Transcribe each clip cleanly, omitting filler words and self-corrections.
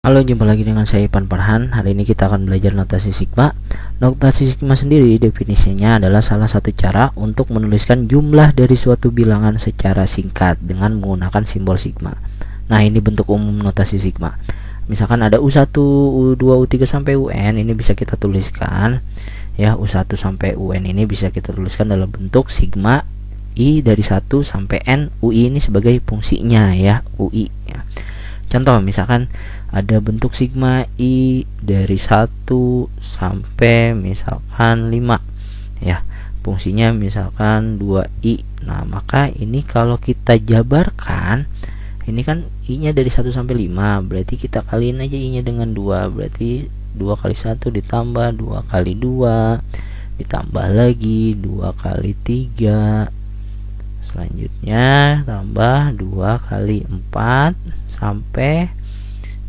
Halo, jumpa lagi dengan saya Ipan Farhan. Hari ini kita akan belajar notasi sigma. Notasi sigma sendiri definisinya adalah salah satu cara untuk menuliskan jumlah dari suatu bilangan secara singkat dengan menggunakan simbol sigma. Nah, ini bentuk umum notasi sigma. Misalkan ada U1, U2, U3 sampai UN, ini bisa kita tuliskan ya, U1 sampai UN ini bisa kita tuliskan dalam bentuk sigma I dari 1 sampai N. UI ini sebagai fungsinya ya, UI ya. Contoh misalkan ada bentuk sigma I dari 1 sampai misalkan 5 ya, fungsinya misalkan 2I. Nah, maka ini kalau kita jabarkan, ini kan I nya dari 1 sampai 5, berarti kita kaliin aja I nya dengan 2, berarti 2 kali 1 ditambah 2 kali 2 ditambah lagi 2 kali 3, selanjutnya tambah 2 kali 4 sampai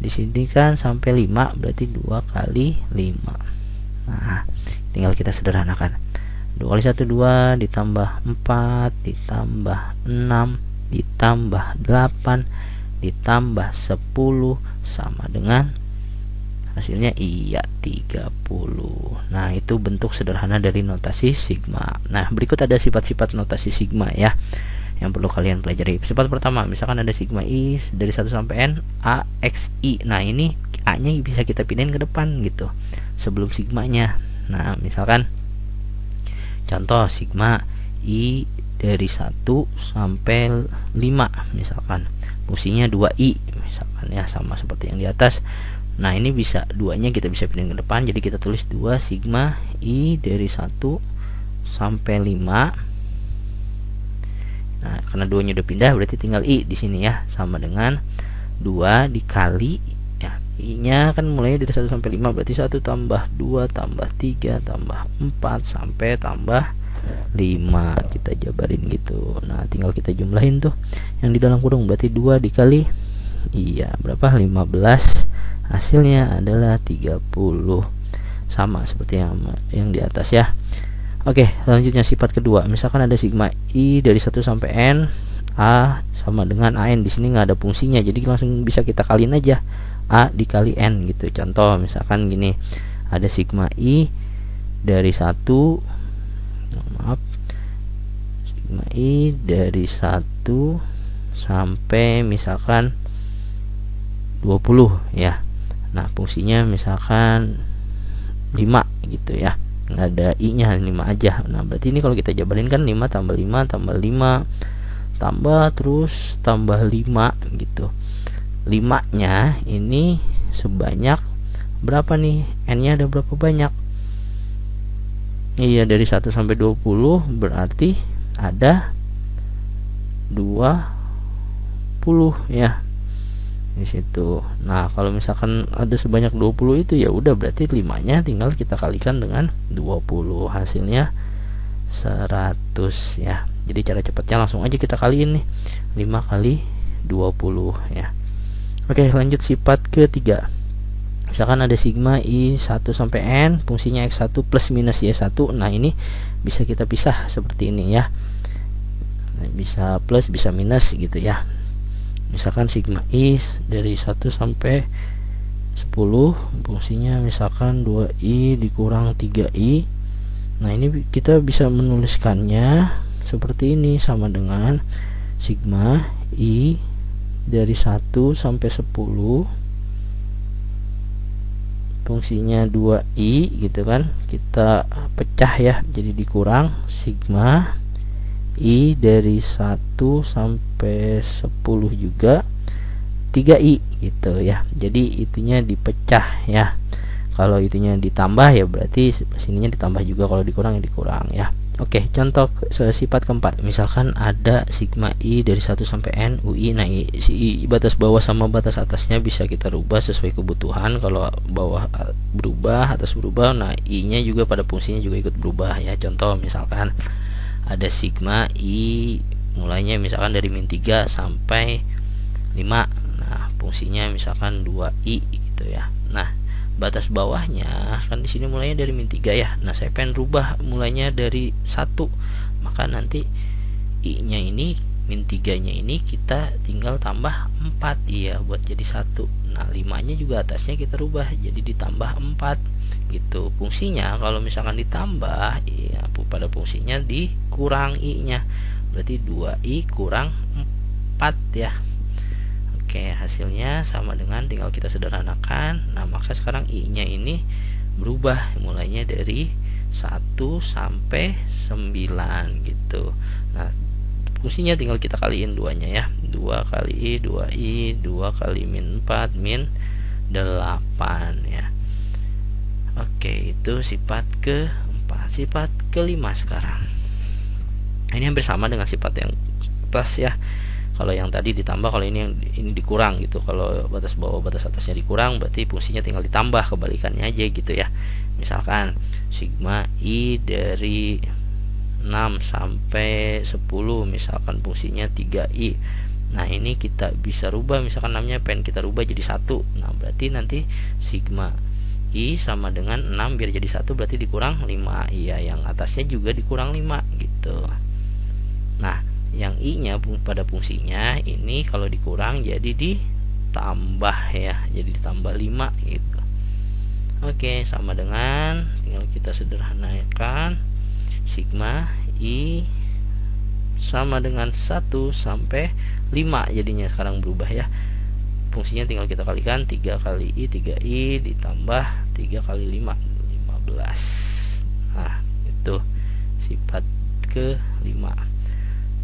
di sini kan sampai 5, berarti 2 kali 5. Nah, tinggal kita sederhanakan. 2 kali 1 2 ditambah 4 ditambah 6 ditambah 8 ditambah 10 sama dengan hasilnya iya 30. Nah, itu bentuk sederhana dari notasi sigma. Nah, berikut ada sifat-sifat notasi sigma ya, yang perlu kalian pelajari. Sifat pertama, misalkan ada sigma I dari 1 sampai N, A X I. Nah, ini A nya bisa kita pindahin ke depan gitu, sebelum sigmanya. Nah, misalkan contoh sigma I dari 1 sampai 5, misalkan fungsinya 2I misalkan ya, sama seperti yang di atas. Nah, ini bisa duanya kita bisa pindahin ke depan, jadi kita tulis 2 sigma I dari 1 sampai 5. Nah, karena 2 nya udah pindah, berarti tinggal I di sini ya, sama dengan 2 dikali ya, I nya kan mulainya dari 1 sampai 5, berarti 1 tambah 2 tambah 3 tambah 4 sampai tambah 5. Kita jabarin gitu. Nah, tinggal kita jumlahin tuh yang di dalam kurung, berarti 2 dikali iya berapa? 15. Hasilnya adalah 30. Sama seperti yang di atas ya. Oke, selanjutnya sifat kedua. Misalkan ada sigma I dari 1 sampai N, A sama dengan AN. Di sini nggak ada fungsinya, jadi langsung bisa kita kaliin aja A dikali N gitu. Contoh misalkan gini, ada sigma I dari 1, sigma I dari 1 sampai misalkan 20 ya. Nah, fungsinya misalkan 5 gitu ya, nggak ada I nya, 5 aja. Nah, berarti ini kalau kita jabarin kan 5 tambah 5 tambah 5 tambah terus tambah 5 gitu. 5 nya ini sebanyak berapa nih? N nya ada berapa banyak? Iya, dari 1 sampai 20 berarti ada 20 ya di situ. Nah, kalau misalkan ada sebanyak 20 itu ya udah, berarti 5 nya tinggal kita kalikan dengan 20, hasilnya 100 ya. Jadi cara cepatnya langsung aja kita kaliin nih, 5 kali 20 ya. Oke, lanjut sifat ketiga. Misalkan ada sigma I 1 sampai N, fungsinya X1 plus minus Y1. Nah, ini bisa kita pisah seperti ini ya, bisa plus bisa minus gitu ya. Misalkan sigma I dari 1 sampai 10, fungsinya misalkan 2I dikurang 3I. Nah, ini kita bisa menuliskannya seperti ini, sama dengan sigma I dari 1 sampai 10, fungsinya 2I gitu kan, kita pecah ya, jadi dikurang sigma I dari 1 sampai 10 juga 3I gitu ya. Jadi itunya dipecah ya. Kalau itunya ditambah ya berarti sininya ditambah juga, kalau dikurang ya dikurang ya. Oke, contoh sifat keempat. Misalkan ada sigma I dari 1 sampai N UI. Nah, si batas bawah sama batas atasnya bisa kita rubah sesuai kebutuhan. Kalau bawah berubah, atas berubah, nah I nya juga pada fungsinya juga ikut berubah ya. Contoh misalkan ada sigma I mulainya misalkan dari min 3 sampai 5. Nah, fungsinya misalkan 2I gitu ya. Nah, batas bawahnya kan di sini mulainya dari min 3 ya. Nah, saya pengen rubah mulainya dari 1. Maka nanti I nya ini min 3 nya ini kita tinggal tambah 4 ya buat jadi 1. Nah 5-nya juga atasnya kita rubah jadi ditambah 4 gitu. Fungsinya kalau misalkan ditambah ya, pada fungsinya dikurang I-nya, berarti 2I kurang 4 ya. Oke, hasilnya sama dengan, tinggal kita sederhanakan. Nah maka sekarang I-nya ini berubah mulainya dari 1 sampai 9 gitu. Nah fungsinya tinggal kita kaliin 2-nya ya, 2 kali I 2I, 2 kali min 4 min 8 ya. Oke, itu sifat ke-4. Sifat ke-5 sekarang. Ini hampir sama dengan sifat yang atas ya. Kalau yang tadi ditambah, kalau ini dikurang gitu. Kalau batas bawah batas atasnya dikurang, berarti fungsinya tinggal ditambah, kebalikannya aja gitu ya. Misalkan sigma I dari 6 sampai 10, misalkan fungsinya 3I. Nah ini kita bisa rubah, misalkan namanya pengen kita rubah jadi 1. Nah berarti nanti sigma I sama dengan 6, biar jadi 1 berarti dikurang 5. Iya, yang atasnya juga dikurang 5 gitu. Nah yang I nya pada fungsinya ini kalau dikurang jadi ditambah ya, jadi ditambah 5 gitu. Oke, sama dengan, tinggal kita sederhanakan, sigma I sama dengan 1 sampai 5 jadinya sekarang berubah ya. Fungsinya tinggal kita kalikan, 3 kali I 3I ditambah 3 kali 5 15. Nah itu sifat ke-5.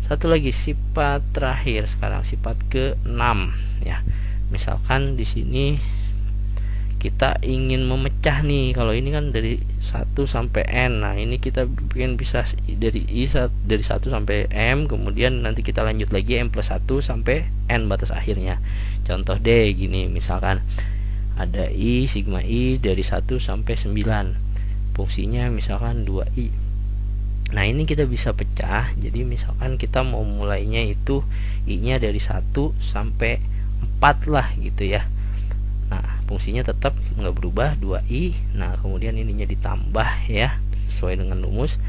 Satu lagi sifat terakhir sekarang, sifat ke-6 ya. Misalkan di sini kita ingin memecah nih, kalau ini kan dari 1 sampai N. Nah ini kita bikin bisa dari I dari 1 sampai M, kemudian nanti kita lanjut lagi M plus 1 sampai N batas akhirnya. Contoh deh gini, misalkan ada I, sigma I dari 1 sampai 9, fungsinya misalkan 2I. Nah ini kita bisa pecah, jadi misalkan kita mau mulainya itu I nya dari 1 sampai 4 lah gitu ya. Nah fungsinya tetap nggak berubah, 2I. Nah kemudian ininya ditambah ya, sesuai dengan rumus.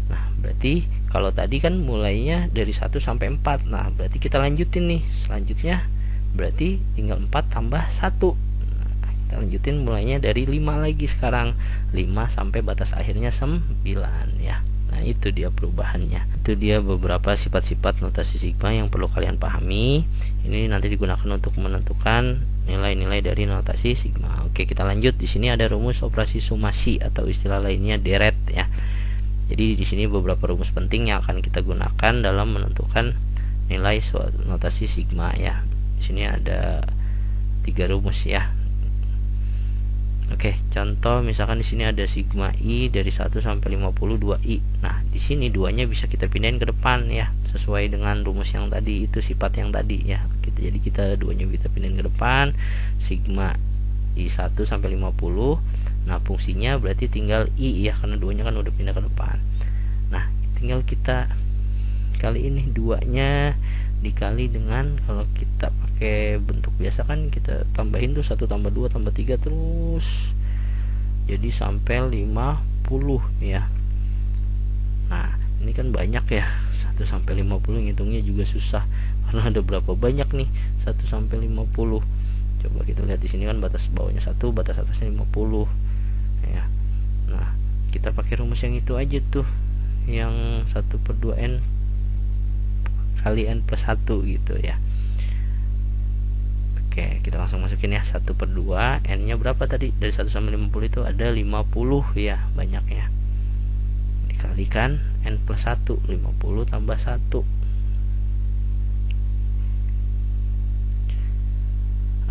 Nah berarti kalau tadi kan mulainya dari 1 sampai 4. Nah berarti kita lanjutin nih, selanjutnya berarti tinggal 4 tambah 1. Nah, kita lanjutin mulainya dari 5 lagi sekarang, 5 sampai batas akhirnya 9 ya. Nah itu dia perubahannya. Itu dia beberapa sifat-sifat notasi sigma yang perlu kalian pahami. Ini nanti digunakan untuk menentukan nilai-nilai dari notasi sigma. Oke, kita lanjut. Di sini ada rumus operasi sumasi atau istilah lainnya deret ya. Jadi di sini beberapa rumus penting yang akan kita gunakan dalam menentukan nilai notasi sigma ya. Di sini ada 3 rumus ya. Oke, contoh misalkan di sini ada sigma I dari 1 sampai 52 I. Nah, di sini 2-nya bisa kita pindahin ke depan ya, sesuai dengan rumus yang tadi, itu sifat yang tadi ya. Jadi kita 2-nya kita pindahin ke depan, sigma I 1 sampai 50. Nah, fungsinya berarti tinggal I ya, karena 2-nya kan udah pindah ke depan. Nah, tinggal kita kali ini 2-nya dikali dengan, kalau kita pakai bentuk biasa kan kita tambahin tuh 1 tambah 2 tambah 3 terus jadi sampai 50 ya. Nah ini kan banyak ya, 1 sampai 50 ngitungnya juga susah karena ada berapa banyak nih 1 sampai 50. Coba kita lihat di sini kan batas bawahnya 1, batas atasnya 50 ya. Nah kita pakai rumus yang itu aja tuh, yang 1/2N kali N plus 1 gitu ya. Oke, kita langsung masukin ya, 1/2, N nya berapa tadi, dari 1 sampai 50 itu ada 50 ya, banyak ya, dikalikan N plus 1, 50 tambah 1.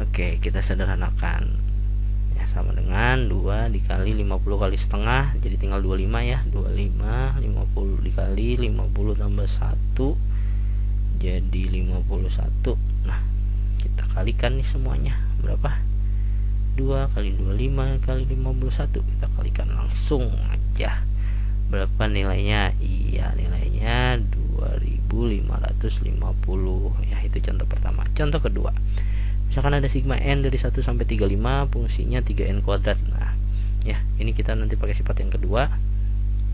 Oke, kita sederhanakan ya, sama dengan 2 dikali 50 kali setengah, jadi tinggal 25 ya, 25, 50 dikali 50 tambah 1 jadi 51. Nah kita kalikan nih semuanya, berapa, 2 kali 25 kali 51, kita kalikan langsung aja, berapa nilainya? Iya, nilainya 2550 ya. Itu contoh pertama. Contoh kedua, misalkan ada sigma N dari 1 sampai 35, fungsinya 3N kuadrat. Nah ya, ini kita nanti pakai sifat yang kedua,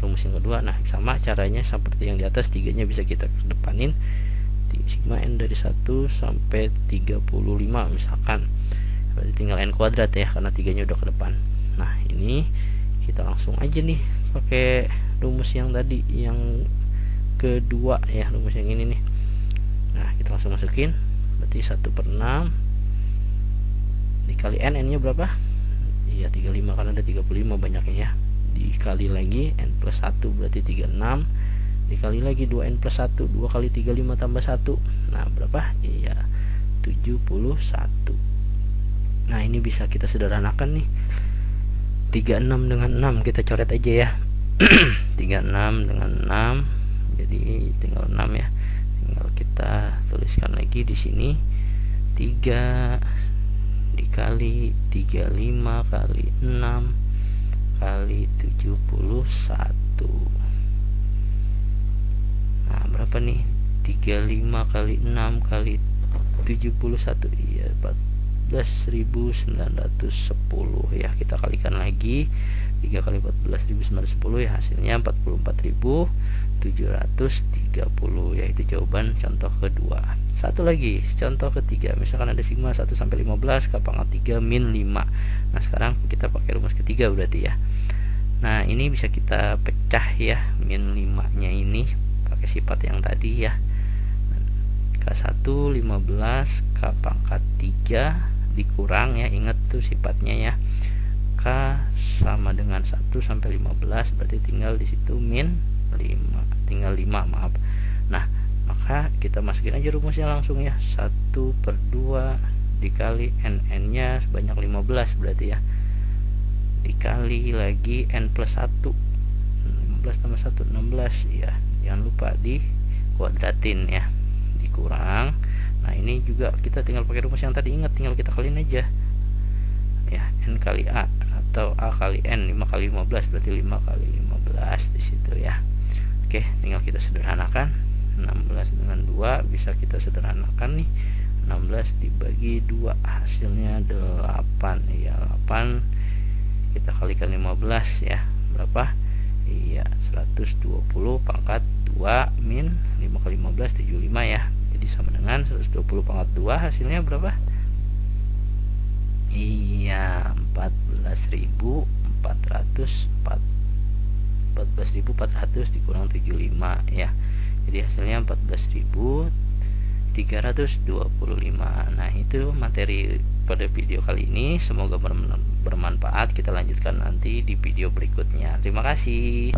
rumus yang kedua. Nah sama caranya seperti yang di atas, 3-nya bisa kita kedepanin, sigma N dari 1 sampai 35 misalkan. berarti tinggal n kuadrat ya, karena 3 nya udah ke depan. Nah ini kita langsung aja nih pakai rumus yang tadi, yang kedua ya, rumus yang ini nih. Nah kita langsung masukin, berarti 1/6 dikali n nya berapa? Iya 35, karena ada 35 banyaknya ya, dikali lagi n plus 1 berarti 36, dikali lagi 2n plus 1, 2 kali 35 tambah 1, nah berapa? Iya 71. Nah ini bisa kita sederhanakan nih, 36 dengan 6 kita coret aja ya. 36 dengan 6 jadi tinggal 6 ya, tinggal kita tuliskan lagi di sini 3 dikali 35 kali 6 kali 71. Nah berapa nih? 35 kali 6 kali 71, iya 14.910 ya. Kita kalikan lagi 3 kali 14.910 ya, hasilnya 44.730 ya. Itu jawaban contoh kedua. Satu lagi, contoh ketiga. Misalkan ada sigma 1 sampai 15 k pangkat 3 min 5. Nah sekarang kita pakai rumus ketiga berarti ya. Nah ini bisa kita pecah ya, min 5 nya ini pakai sifat yang tadi ya. K1 15 k pangkat 3 dikurang ya, ingat tuh sifatnya ya, K sama dengan 1 sampai 15, berarti tinggal di situ min 5, tinggal 5 maaf. Nah maka kita masukin aja rumusnya langsung ya, 1/2 dikali n nya sebanyak 15 berarti ya, dikali lagi n plus 1, 15 tambah 1 16 ya, jangan lupa di kuadratin ya, dikurang. Nah ini juga kita tinggal pakai rumus yang tadi, ingat tinggal kita kaliin aja ya, n kali a atau a kali n, 5 kali 15 berarti 5 kali 15 di situ ya. Oke, tinggal kita sederhanakan, 16 dengan 2 bisa kita sederhanakan nih, 16 dibagi 2 hasilnya 8 ya, 8 kita kalikan 15 ya, berapa? Iya 120 pangkat 2 min 5 kali 15 75 ya, jadi sama dengan 120 pangkat 2 hasilnya berapa? Iya 14.400 dikurang 75 ya, jadi hasilnya 14.325. Nah itu materi pada video kali ini, semoga bermanfaat. Kita lanjutkan nanti di video berikutnya. Terima kasih.